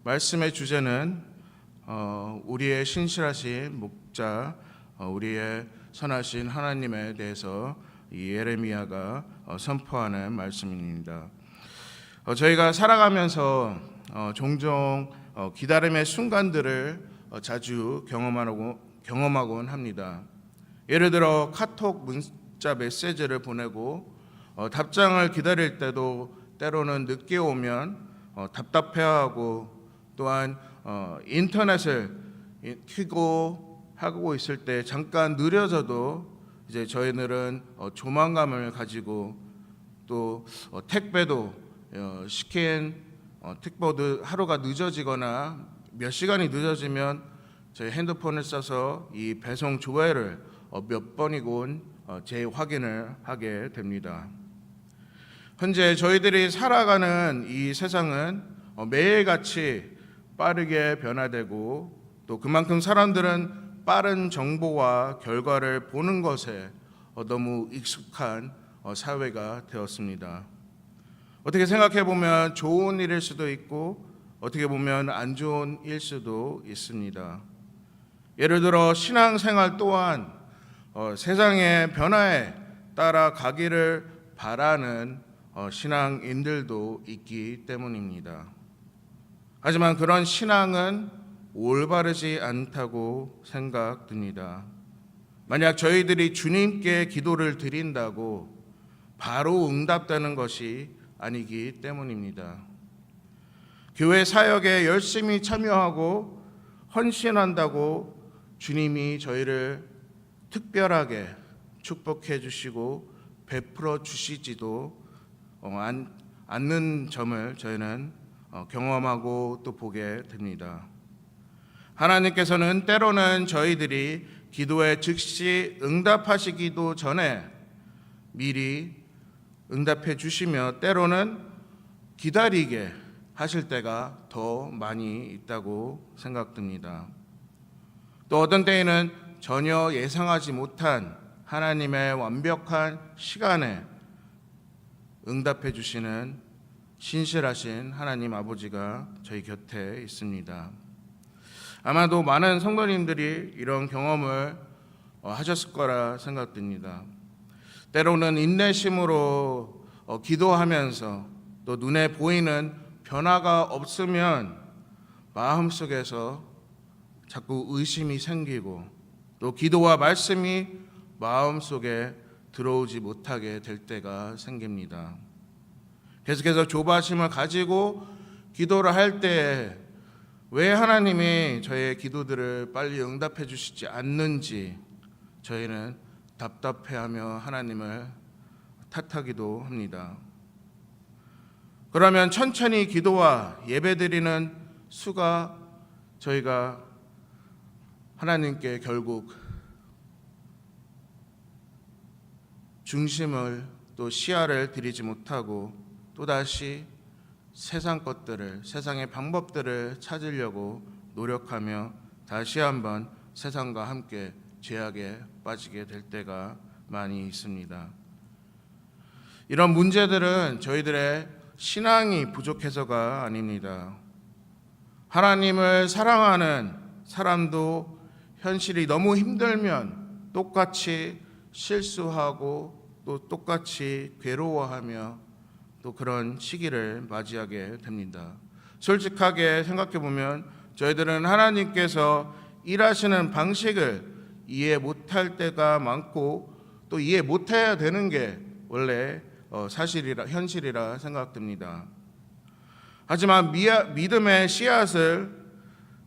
말씀의 주제는 우리의 신실하신 목자, 우리의 선하신 하나님에 대해서 이 예레미야가 선포하는 말씀입니다. 저희가 살아가면서 종종 기다림의 순간들을 자주 경험하곤 합니다. 예를 들어 카톡 문자 메시지를 보내고 답장을 기다릴 때도 때로는 늦게 오면 답답해하고, 또한 인터넷을 켜고 하고 있을 때 잠깐 느려져도 이제 저희들은 조만감을 가지고, 또 택배도 시킨 택배도 하루가 늦어지거나 몇 시간이 늦어지면 저희 핸드폰을 써서 이 배송 조회를 몇 번이곤 재확인을 하게 됩니다. 현재 저희들이 살아가는 이 세상은 매일같이 빠르게 변화되고, 또 그만큼 사람들은 빠른 정보와 결과를 보는 것에 너무 익숙한 사회가 되었습니다. 어떻게 생각해 보면 좋은 일일 수도 있고, 어떻게 보면 안 좋은 일 수도 있습니다. 예를 들어 신앙생활 또한 세상의 변화에 따라가기를 바라는 신앙인들도 있기 때문입니다. 하지만 그런 신앙은 올바르지 않다고 생각됩니다. 만약 저희들이 주님께 기도를 드린다고 바로 응답되는 것이 아니기 때문입니다. 교회 사역에 열심히 참여하고 헌신한다고 주님이 저희를 특별하게 축복해 주시고 베풀어 주시지도 않는 점을 저희는 경험하고 또 보게 됩니다. 하나님께서는 때로는 저희들이 기도에 즉시 응답하시기도 전에 미리 응답해 주시며, 때로는 기다리게 하실 때가 더 많이 있다고 생각됩니다. 또 어떤 때에는 전혀 예상하지 못한 하나님의 완벽한 시간에 응답해 주시는 신실하신 하나님 아버지가 저희 곁에 있습니다. 아마도 많은 성도님들이 이런 경험을 하셨을 거라 생각됩니다. 때로는 인내심으로 기도하면서 또 눈에 보이는 변화가 없으면 마음속에서 자꾸 의심이 생기고, 또 기도와 말씀이 마음속에 들어오지 못하게 될 때가 생깁니다. 계속해서 조바심을 가지고 기도를 할 때 왜 하나님이 저의 기도들을 빨리 응답해 주시지 않는지 저희는 답답해하며 하나님을 탓하기도 합니다. 그러면 천천히 기도와 예배드리는 수가 저희가 하나님께 결국 중심을 또 시야를 드리지 못하고, 또다시 세상 것들을, 세상의 방법들을 찾으려고 노력하며 다시 한번 세상과 함께 죄악에 빠지게 될 때가 많이 있습니다. 이런 문제들은 저희들의 신앙이 부족해서가 아닙니다. 하나님을 사랑하는 사람도 현실이 너무 힘들면 똑같이 실수하고 또 똑같이 괴로워하며 또 그런 시기를 맞이하게 됩니다. 솔직하게 생각해 보면 저희들은 하나님께서 일하시는 방식을 이해 못할 때가 많고, 또 이해 못해야 되는 게 원래 현실이라 생각됩니다. 하지만 믿음의 씨앗을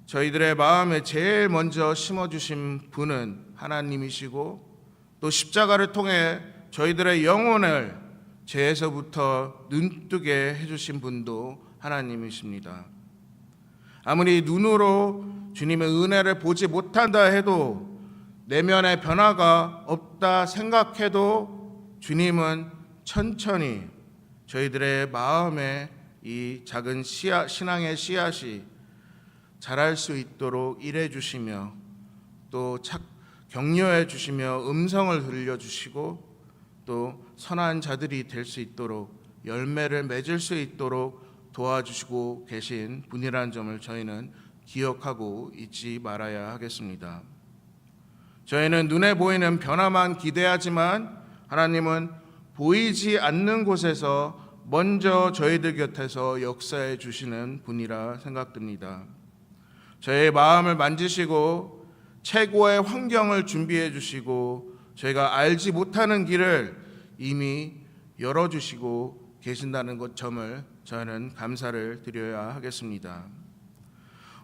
저희들의 마음에 제일 먼저 심어주신 분은 하나님이시고, 또 십자가를 통해 저희들의 영혼을 죄에서부터 눈뜨게 해주신 분도 하나님이십니다. 아무리 눈으로 주님의 은혜를 보지 못한다 해도, 내면의 변화가 없다 생각해도 주님은 천천히 저희들의 마음에 이 작은 신앙의 씨앗이 자랄 수 있도록 일해 주시며, 또 격려해 주시며 음성을 들려주시고, 또 선한 자들이 될 수 있도록, 열매를 맺을 수 있도록 도와주시고 계신 분이라는 점을 저희는 기억하고 잊지 말아야 하겠습니다. 저희는 눈에 보이는 변화만 기대하지만 하나님은 보이지 않는 곳에서 먼저 저희들 곁에서 역사해 주시는 분이라 생각됩니다. 저희의 마음을 만지시고 최고의 환경을 준비해 주시고 저희가 알지 못하는 길을 이미 열어주시고 계신다는 것 점을 저는 감사를 드려야 하겠습니다.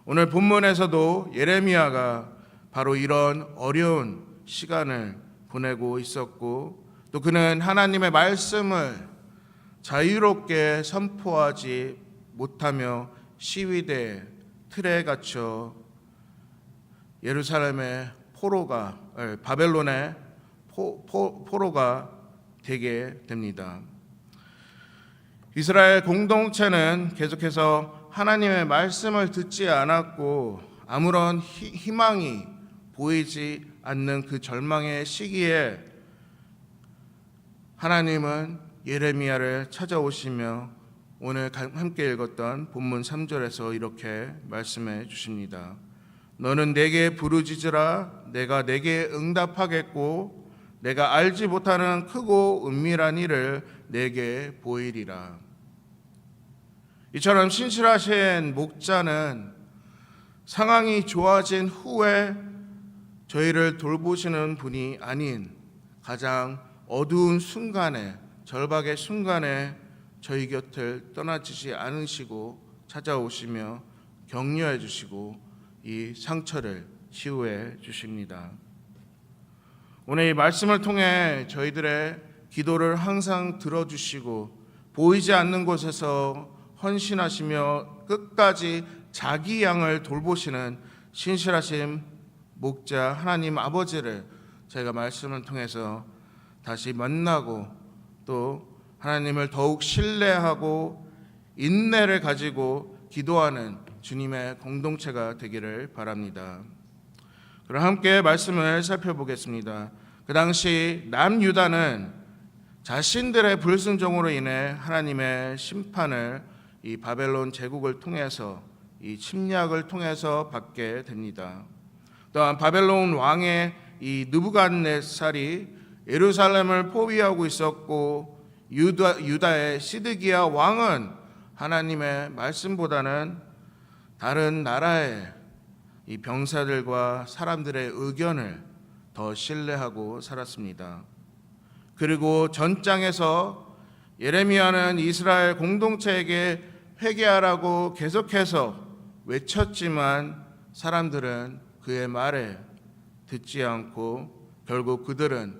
오늘 본문에서도 예레미야가 바로 이런 어려운 시간을 보내고 있었고 또 그는 하나님의 말씀을 자유롭게 선포하지 못하며 시위대 틀에 갇혀 예루살렘의 바벨론의 포로가 되게 됩니다. 이스라엘 공동체는 계속해서 하나님의 말씀을 듣지 않았고 아무런 희망이 보이지 않는 그 절망의 시기에 하나님은 예레미야를 찾아오시며 오늘 함께 읽었던 본문 3절에서 이렇게 말씀해 주십니다. 너는 내게 부르짖으라 내가 내게 응답하겠고 내가 알지 못하는 크고 은밀한 일을 내게 보이리라. 이처럼 신실하신 목자는 상황이 좋아진 후에 저희를 돌보시는 분이 아닌 가장 어두운 순간에 절박의 순간에 저희 곁을 떠나지지 않으시고 찾아오시며 격려해 주시고 이 상처를 치유해 주십니다. 오늘 이 말씀을 통해 저희들의 기도를 항상 들어주시고 보이지 않는 곳에서 헌신하시며 끝까지 자기 양을 돌보시는 신실하신 목자 하나님 아버지를 저희가 말씀을 통해서 다시 만나고 또 하나님을 더욱 신뢰하고 인내를 가지고 기도하는 주님의 공동체가 되기를 바랍니다. 그럼 함께 말씀을 살펴보겠습니다. 그 당시 남유다는 자신들의 불순종으로 인해 하나님의 심판을 이 바벨론 제국을 통해서 이 침략을 통해서 받게 됩니다. 또한 바벨론 왕의 이 느부갓네살이 예루살렘을 포위하고 있었고 유다의 시드기야 왕은 하나님의 말씀보다는 다른 나라의 이 병사들과 사람들의 의견을 더 신뢰하고 살았습니다. 그리고 전장에서 예레미야는 이스라엘 공동체에게 회개하라고 계속해서 외쳤지만 사람들은 그의 말에 듣지 않고 결국 그들은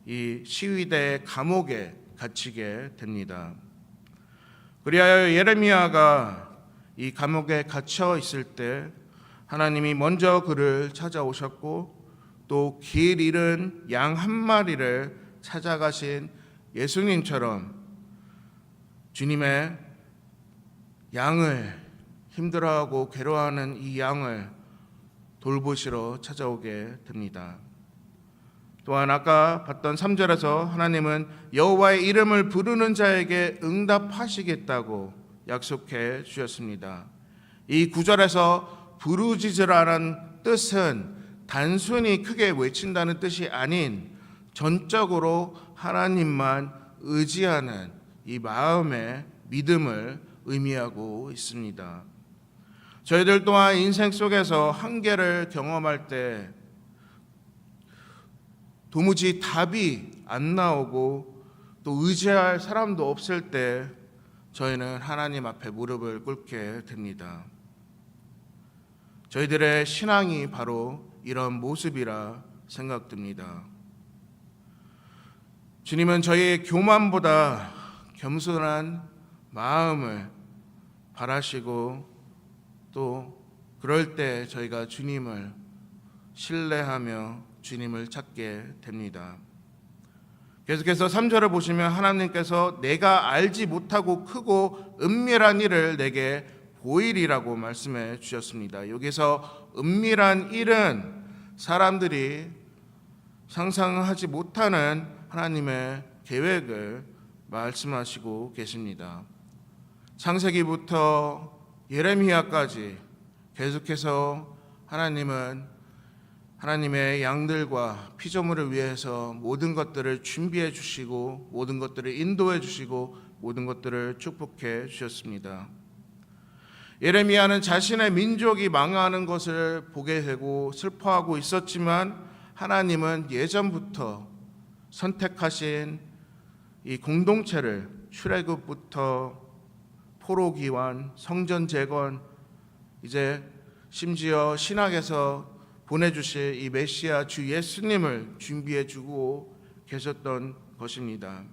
이 시위대의 감옥에 갇히게 됩니다. 그리하여 예레미야가 이 감옥에 갇혀 있을 때 하나님이 먼저 그를 찾아오셨고 또 길 잃은 양 한 마리를 찾아가신 예수님처럼 주님의 양을 힘들어하고 괴로워하는 이 양을 돌보시러 찾아오게 됩니다. 또한 아까 봤던 3절에서 하나님은 여호와의 이름을 부르는 자에게 응답하시겠다고 약속해 주셨습니다. 이 9절에서 부르짖으라는 뜻은 단순히 크게 외친다는 뜻이 아닌 전적으로 하나님만 의지하는 이 마음의 믿음을 의미하고 있습니다. 저희들 또한 인생 속에서 한계를 경험할 때 도무지 답이 안 나오고 또 의지할 사람도 없을 때 저희는 하나님 앞에 무릎을 꿇게 됩니다. 저희들의 신앙이 바로 이런 모습이라 생각됩니다. 주님은 저희의 교만보다 겸손한 마음을 바라시고 또 그럴 때 저희가 주님을 신뢰하며 주님을 찾게 됩니다. 계속해서 3절을 보시면 하나님께서 내가 알지 못하고 크고 은밀한 일을 내게 보이리라고 말씀해 주셨습니다. 여기서 은밀한 일은 사람들이 상상하지 못하는 하나님의 계획을 말씀하시고 계십니다. 창세기부터 예레미야까지 계속해서 하나님은 하나님의 양들과 피조물을 위해서 모든 것들을 준비해 주시고 모든 것들을 인도해 주시고 모든 것들을 축복해 주셨습니다. 예레미야는 자신의 민족이 망하는 것을 보게 되고 슬퍼하고 있었지만 하나님은 예전부터 선택하신 이 공동체를 출애굽부터 포로기환, 성전 재건, 이제 심지어 신학에서 보내주실 이 메시아 주 예수님을 준비해 주고 계셨던 것입니다.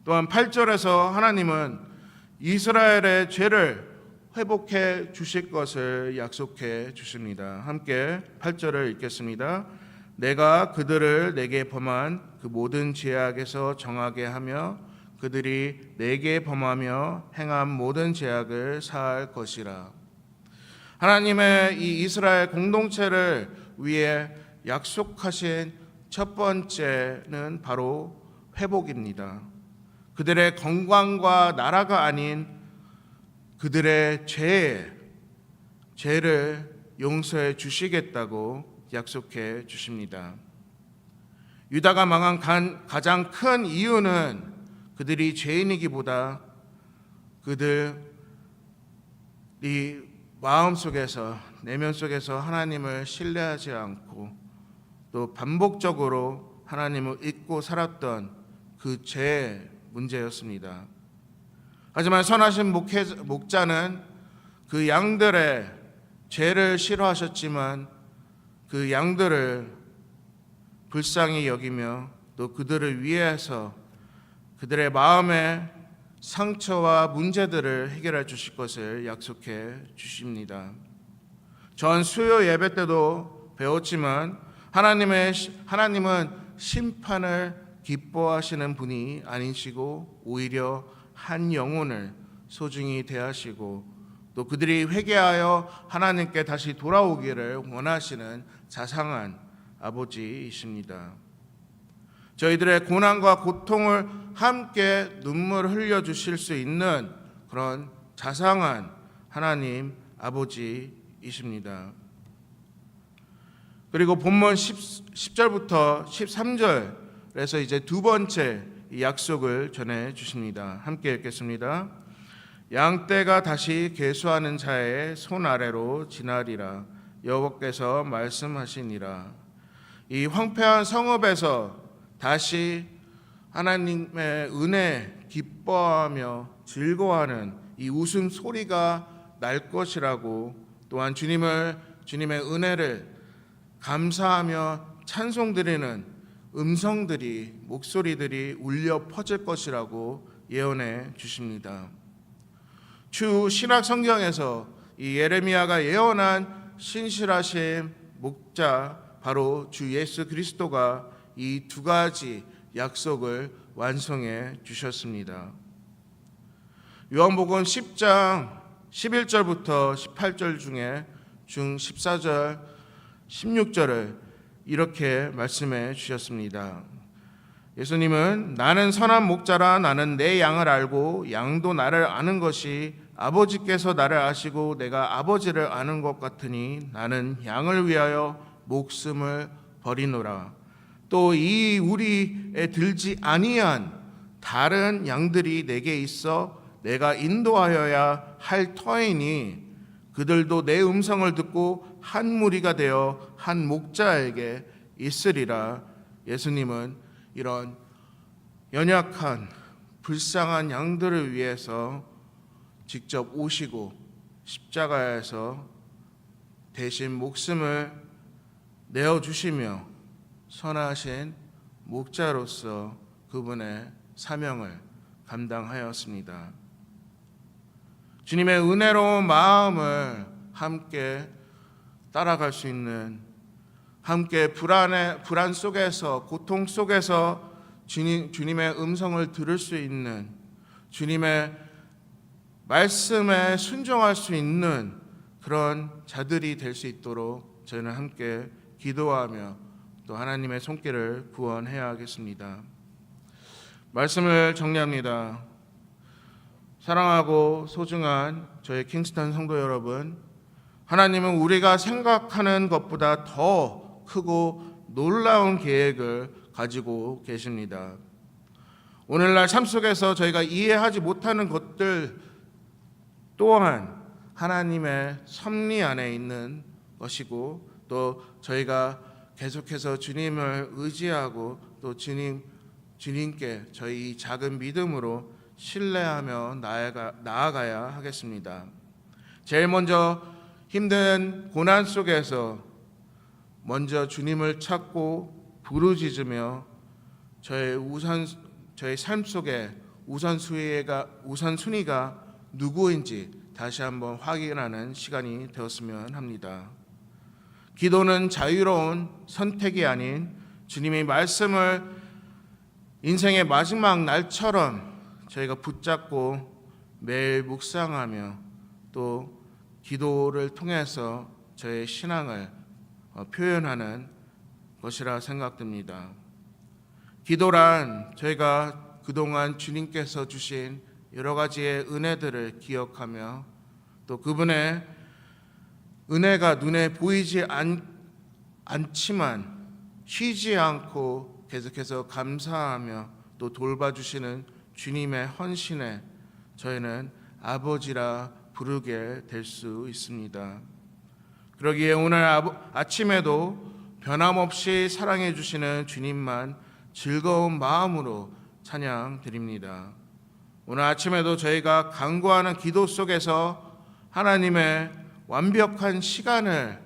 또한 8절에서 하나님은 이스라엘의 죄를 회복해 주실 것을 약속해 주십니다. 함께 8절을 읽겠습니다. 내가 그들을 내게 범한 그 모든 죄악에서 정하게 하며 그들이 내게 범하며 행한 모든 죄악을 사할 것이라. 하나님의 이 이스라엘 공동체를 위해 약속하신 첫 번째는 바로 회복입니다. 그들의 건강과 나라가 아닌 그들의 죄를 용서해 주시겠다고 약속해 주십니다. 유다가 망한 가장 큰 이유는 그들이 죄인이기보다 그들이 마음속에서 내면 속에서 하나님을 신뢰하지 않고 또 반복적으로 하나님을 잊고 살았던 그 죄의 문제였습니다. 하지만 선하신 목자는 그 양들의 죄를 싫어하셨지만 그 양들을 불쌍히 여기며 또 그들을 위해서 그들의 마음의 상처와 문제들을 해결해 주실 것을 약속해 주십니다. 전 수요 예배 때도 배웠지만 하나님은 심판을 기뻐하시는 분이 아니시고 오히려 한 영혼을 소중히 대하시고 또 그들이 회개하여 하나님께 다시 돌아오기를 원하시는 자상한 아버지이십니다. 저희들의 고난과 고통을 함께 눈물 흘려주실 수 있는 그런 자상한 하나님 아버지이십니다. 그리고 본문 10절부터 13절에서 이제 두 번째 약속을 전해 주십니다. 함께 읽겠습니다. 양떼가 다시 계수하는 자의 손 아래로 지나리라. 여호와께서 말씀하시니라. 이 황폐한 성읍에서 다시 하나님의 은혜 기뻐하며 즐거워하는 이 웃음 소리가 날 것이라고, 또한 주님의 은혜를 감사하며 찬송드리는 음성들이, 목소리들이 울려 퍼질 것이라고 예언해 주십니다. 주 신약 성경에서 이 예레미야가 예언한 신실하신 목자, 바로 주 예수 그리스도가 이 두 가지 약속을 완성해 주셨습니다. 요한복음 10장 11절부터 18절 중에 중 14절 16절을 이렇게 말씀해 주셨습니다. 예수님은 나는 선한 목자라, 나는 내 양을 알고 양도 나를 아는 것이 아버지께서 나를 아시고 내가 아버지를 아는 것 같으니 나는 양을 위하여 목숨을 버리노라. 또 이 우리에 들지 아니한 다른 양들이 내게 있어 내가 인도하여야 할 터이니 그들도 내 음성을 듣고 한 무리가 되어 한 목자에게 있으리라. 예수님은 이런 연약한 불쌍한 양들을 위해서 직접 오시고 십자가에서 대신 목숨을 내어주시며 선하신 목자로서 그분의 사명을 감당하였습니다. 주님의 은혜로운 마음을 함께 따라갈 수 있는, 함께 불안 속에서, 고통 속에서 주님의 음성을 들을 수 있는, 주님의 말씀에 순종할 수 있는 그런 자들이 될 수 있도록 저희는 함께 기도하며 또 하나님의 손길을 구원해야 하겠습니다. 말씀을 정리합니다. 사랑하고 소중한 저희 킹스턴 성도 여러분, 하나님은 우리가 생각하는 것보다 더 크고 놀라운 계획을 가지고 계십니다. 오늘날 삶 속에서 저희가 이해하지 못하는 것들 또한 하나님의 섭리 안에 있는 것이고, 또 저희가 계속해서 주님을 의지하고 또 주님께 저희 작은 믿음으로 신뢰하며 나아가야 하겠습니다. 제일 먼저 힘든 고난 속에서 먼저 주님을 찾고 부르짖으며 저희 삶 속에 우선순위가 누구인지 다시 한번 확인하는 시간이 되었으면 합니다. 기도는 자유로운 선택이 아닌 주님의 말씀을 인생의 마지막 날처럼 저희가 붙잡고 매일 묵상하며 또 기도를 통해서 저의 신앙을 표현하는 것이라 생각됩니다. 기도란 저희가 그동안 주님께서 주신 여러 가지의 은혜들을 기억하며 또 그분의 은혜가 눈에 보이지 않지만 쉬지 않고 계속해서 감사하며 또 돌봐주시는 주님의 헌신에 저희는 아버지라 부르게 될 수 있습니다. 그러기에 오늘 아침에도 변함없이 사랑해 주시는 주님만 즐거운 마음으로 찬양 드립니다. 오늘 아침에도 저희가 간구하는 기도 속에서 하나님의 완벽한 시간을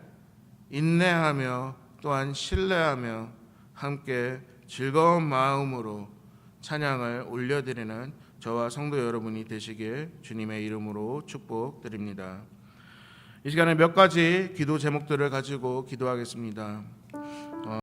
인내하며 또한 신뢰하며 함께 즐거운 마음으로 찬양을 올려드리는 저와 성도 여러분이 되시길 주님의 이름으로 축복드립니다. 이 시간에 몇 가지 기도 제목들을 가지고 기도하겠습니다.